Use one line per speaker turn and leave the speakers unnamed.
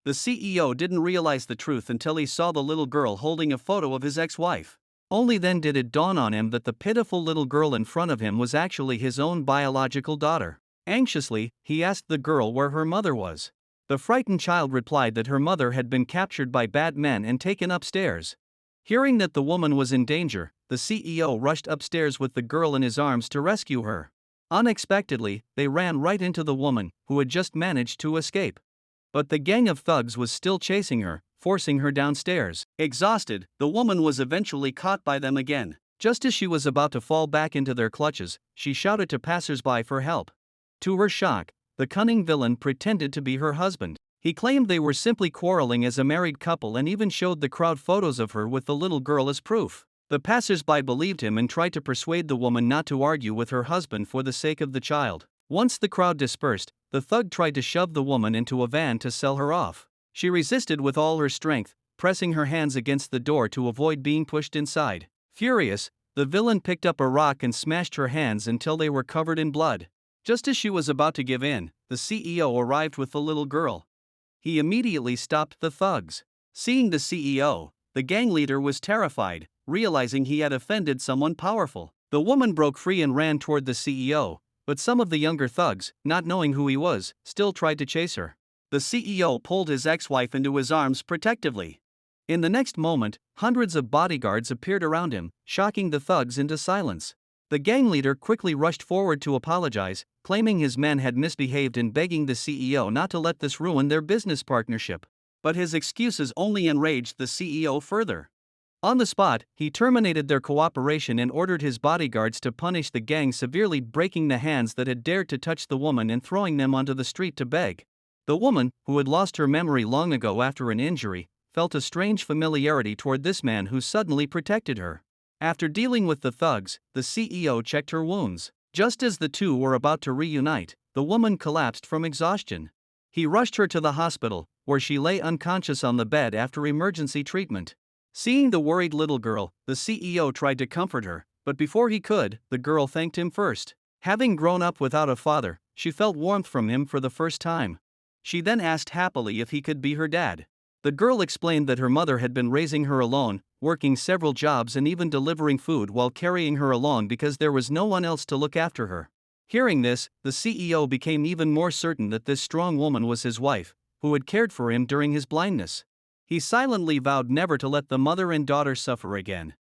The CEO didn't realize the truth until he saw the little girl holding a photo of his ex-wife. Only then did it dawn on him that the pitiful little girl in front of him was actually his own biological daughter. Anxiously, he asked the girl where her mother was. The frightened child replied that her mother had been captured by bad men and taken upstairs. Hearing that the woman was in danger, the CEO rushed upstairs with the girl in his arms to rescue her. Unexpectedly, they ran right into the woman, who had just managed to escape. But the gang of thugs was still chasing her, forcing her downstairs. Exhausted, the woman was eventually caught by them again. Just as she was about to fall back into their clutches, she shouted to passers-by for help. To her shock, the cunning villain pretended to be her husband. He claimed they were simply quarreling as a married couple and even showed the crowd photos of her with the little girl as proof. The passers-by believed him and tried to persuade the woman not to argue with her husband for the sake of the child. Once the crowd dispersed, the thug tried to shove the woman into a van to sell her off. She resisted with all her strength, pressing her hands against the door to avoid being pushed inside. Furious, the villain picked up a rock and smashed her hands until they were covered in blood. Just as she was about to give in, the CEO arrived with the little girl. He immediately stopped the thugs. Seeing the CEO, the gang leader was terrified, realizing he had offended someone powerful. The woman broke free and ran toward the CEO, but some of the younger thugs, not knowing who he was, still tried to chase her. The CEO pulled his ex-wife into his arms protectively. In the next moment, hundreds of bodyguards appeared around him, shocking the thugs into silence. The gang leader quickly rushed forward to apologize, claiming his men had misbehaved and begging the CEO not to let this ruin their business partnership. But his excuses only enraged the CEO further. On the spot, he terminated their cooperation and ordered his bodyguards to punish the gang severely, breaking the hands that had dared to touch the woman and throwing them onto the street to beg. The woman, who had lost her memory long ago after an injury, felt a strange familiarity toward this man who suddenly protected her. After dealing with the thugs, the CEO checked her wounds. Just as the two were about to reunite, the woman collapsed from exhaustion. He rushed her to the hospital, where she lay unconscious on the bed after emergency treatment. Seeing the worried little girl, the CEO tried to comfort her, but before he could, the girl thanked him first. Having grown up without a father, she felt warmth from him for the first time. She then asked happily if he could be her dad. The girl explained that her mother had been raising her alone, working several jobs and even delivering food while carrying her along because there was no one else to look after her. Hearing this, the CEO became even more certain that this strong woman was his wife, who had cared for him during his blindness. He silently vowed never to let the mother and daughter suffer again.